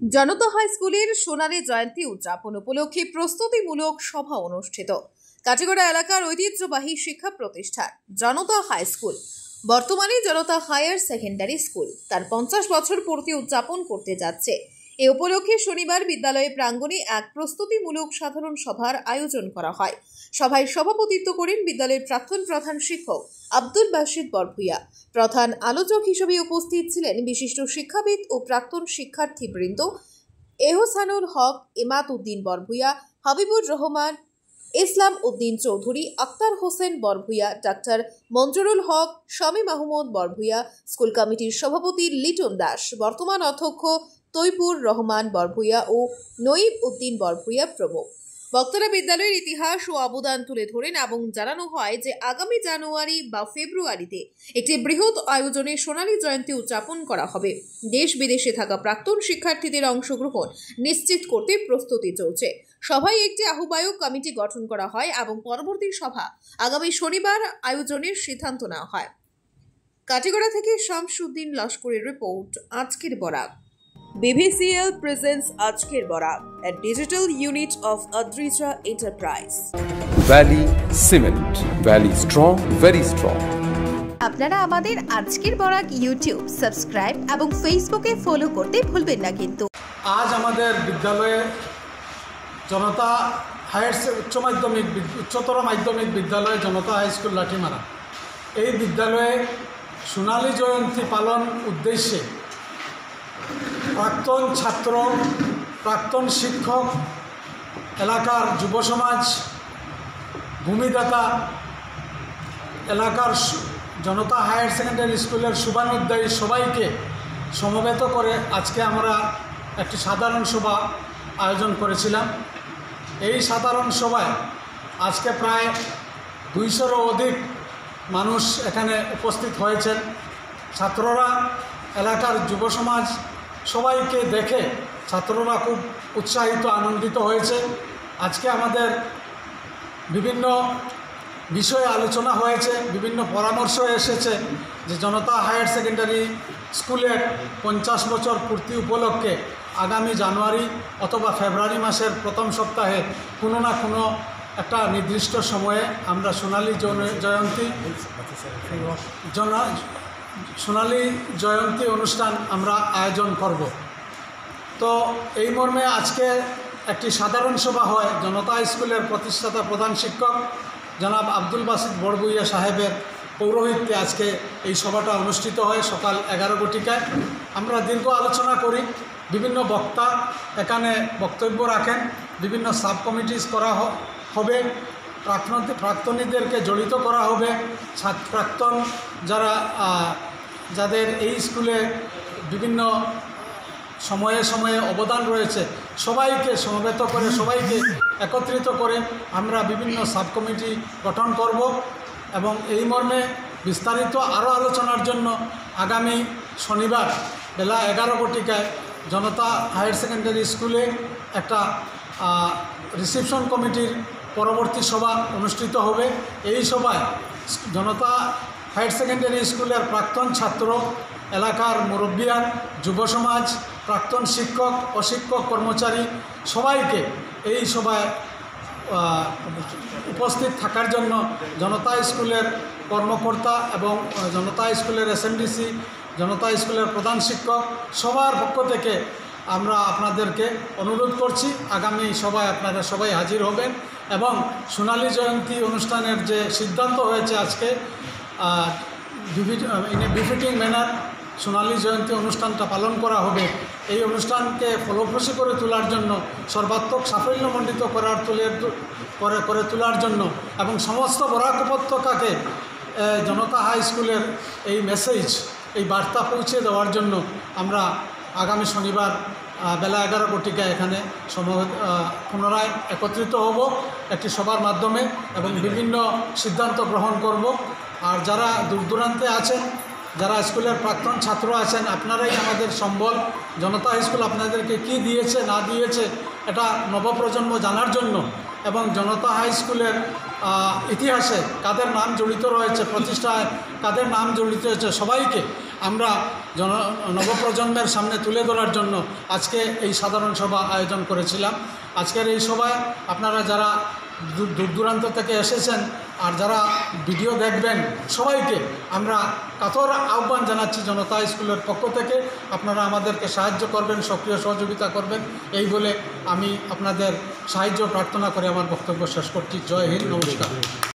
জনতা high স্কুলের সোনালী জয়ন্তী উদযাপন উপলক্ষে প্রস্তুতিমূলক সভা অনুষ্ঠিত। কাটিগড়া এলাকার ঐতিহ্যবাহী শিক্ষা প্রতিষ্ঠান জনতা হাই স্কুল, বর্তমানে জনতা হায়ার সেকেন্ডারি স্কুল, তার 50 বছর পূর্তি উদযাপন করতে যাচ্ছে। এ উপলক্ষে শনিবার বিদ্যালয়ে প্রাঙ্গণে এক প্রস্তুতিমূলক সাধারণ সভার আয়োজন করা হয়। সভায় সভাপতিত্ব করেন বিদ্যালয়ের প্রাক্তন প্রধান শিক্ষক আব্দুল বাসিত বরভূয়া। প্রধান আলোচক হিসেবে উপস্থিত ছিলেন বিশিষ্ট শিক্ষাবিদ ও প্রাক্তন শিক্ষার্থীবৃন্দ এহসানুল হক, ইমাদ উদ্দিন বরভূয়া, হাবিবুর রহমান, ইসলাম উদ্দিন চৌধুরী, আক্তার হোসেন বরভূয়া, ডাক্তার মঞ্জুরুল হক, শামীম মাহমুদ বরভূয়া, স্কুল কমিটির সভাপতি লিটন দাস, বর্তমান অধ্যক্ষ তৈবুর রহমান বরভূয়া ও নঈব উদ্দিন বরভূয়া প্রমুখ। বক্তারা বিদ্যালয়ের ইতিহাস ও অবদান তুলে ধরেন এবং জানানো হয় যে আগামী জানুয়ারি বা ফেব্রুয়ারিতে একটি বৃহৎ আয়োজনে সোনালী জয়ন্তী উদযাপন করা হবে। দেশ বিদেশে থাকা প্রাক্তন শিক্ষার্থীদের অংশগ্রহণ নিশ্চিত করতে প্রস্তুতি চলছে। সভায় একটি আহ্বায়ক কমিটি গঠন করা হয় এবং পরবর্তী সভা আগামী শনিবার আয়োজনের সিদ্ধান্ত নেওয়া হয়। কাটিগড়া থেকে শামসুদ্দিন লস্করের রিপোর্ট, আজকের Barak. BVCL presents Ajker Borak, a digital unit of Adrija Enterprise. Valley Cement, Valley strong, very strong. আপনারা আমাদের আজকের বরাক ইউটিউব সাবস্ক্রাইব এবং ফেসবুকে ফলো করতে ভুলবেন না কিন্তু। আজ আমাদের বিদ্যালয়ে জনতা উচ্চতর মাধ্যমিক বিদ্যালয় জনতা হাই স্কুল লাঠিমারা, এই বিদ্যালয়ে সোনালী জয়ন্তী পালন উদ্দেশ্যে প্রাক্তন ছাত্র, প্রাক্তন শিক্ষক, এলাকার যুব সমাজ, ভূমিদাতা, এলাকার জনতা হায়ার সেকেন্ডারি স্কুলের শুভানুধ্যায়ী সবাইকে সমবেত করে আজকে আমরা একটি সাধারণ সভা আয়োজন করেছিলাম। এই সাধারণ সভায় আজকে প্রায় 200-রও অধিক মানুষ এখানে উপস্থিত হয়েছেন। ছাত্ররা, এলাকার যুব সমাজ সবাইকে দেখে ছাত্ররা খুব উৎসাহিত, আনন্দিত হয়েছে। আজকে আমাদের বিভিন্ন বিষয়ে আলোচনা হয়েছে, বিভিন্ন পরামর্শ এসেছে যে জনতা হায়ার সেকেন্ডারি স্কুলের 50 বছর পূর্তি উপলক্ষে আগামী জানুয়ারি অথবা ফেব্রুয়ারি মাসের প্রথম সপ্তাহে কোনো না কোনো একটা নির্দিষ্ট সময়ে আমরা সোনালী জয়ন্তী অনুষ্ঠান আমরা আয়োজন করব। তো এই মর্মে আজকে একটি সাধারণ সভা হয় জনতা স্কুলের প্রতিষ্ঠাতা প্রধান শিক্ষক জনাব আব্দুল বাসিত বরভূয়া সাহেবের পৌরোহিত্যে আজকে এই সভাটা অনুষ্ঠিত হয় সকাল 11 ঘটিকায়। আমরা দীর্ঘ আলোচনা করি, বিভিন্ন বক্তা এখানে বক্তব্য রাখেন, বিভিন্ন সাব কমিটিস করা হবে, প্রাক্তনীদেরকে জড়িত করা হবে, প্রাক্তন যাদের এই স্কুলে বিভিন্ন সময়ে সময়ে অবদান রয়েছে সবাইকে সমবেত করে, সবাইকে একত্রিত করে আমরা বিভিন্ন সাব কমিটি গঠন করব এবং এই মর্মে বিস্তারিত আরও আলোচনার জন্য আগামী শনিবার বেলা 11 ঘটিকায় জনতা হায়ার সেকেন্ডারি স্কুলে একটা রিসেপশন কমিটির পরবর্তী সভা অনুষ্ঠিত হবে। এই সভায় জনতা হায়ার সেকেন্ডারি স্কুলের প্রাক্তন ছাত্র, এলাকার মুরব্বিয়ান, যুব সমাজ, প্রাক্তন শিক্ষক, অশিক্ষক, কর্মচারী সবাইকে এই সভায় উপস্থিত থাকার জন্য জনতা স্কুলের কর্মকর্তা এবং জনতা স্কুলের SMDC, জনতা স্কুলের প্রধান শিক্ষক সবার পক্ষ থেকে আমরা আপনাদেরকে অনুরোধ করছি আগামী সভায় আপনারা সবাই হাজির হবেন এবং সোনালী জয়ন্তী অনুষ্ঠানের যে সিদ্ধান্ত হয়েছে আজকে ইন এ বিফিটিং ম্যানার সোনালী জয়ন্তী অনুষ্ঠানটা পালন করা হবে। এই অনুষ্ঠানকে ফলপ্রসূ করে তোলার জন্য, সর্বাত্মক সাফল্যমণ্ডিত করে তোলার জন্য এবং সমস্ত বরাক উপত্যকাকে জনতা হাই স্কুলের এই মেসেজ, এই বার্তা পৌঁছে দেওয়ার জন্য আমরা আগামী শনিবার বেলা 11 ঘটিকায় এখানে পুনরায় একত্রিত হব একটি সভার মাধ্যমে এবং বিভিন্ন সিদ্ধান্ত গ্রহণ করব। আর যারা দূর দূরান্তে আছেন, যারা স্কুলের প্রাক্তন ছাত্র আছেন, আপনারাই আমাদের সম্বল। জনতা হাই স্কুল আপনাদেরকে কি দিয়েছে না দিয়েছে এটা নবপ্রজন্ম জানার জন্য এবং জনতা হাই স্কুলের ইতিহাসে কাদের নাম জড়িত রয়েছে, প্রতিষ্ঠায় কাদের নাম জড়িত রয়েছে সবাইকে আমরা নবপ্রজন্মের সামনে তুলে ধরার জন্য আজকে এই সাধারণ সভা আয়োজন করেছিলাম। আজকের এই সভায় আপনারা যারা দূর দূরান্ত থেকে এসেছেন আর যারা ভিডিও দেখবেন সবাইকে আমরা কাতর আহ্বান জানাচ্ছি জনতা স্কুলের পক্ষ থেকে আপনারা আমাদেরকে সাহায্য করবেন, সক্রিয় সহযোগিতা করবেন, এই বলে আমি আপনাদের সাহায্য প্রার্থনা করে আমার বক্তব্য শেষ করছি। জয় হিন্দ, নমস্কার।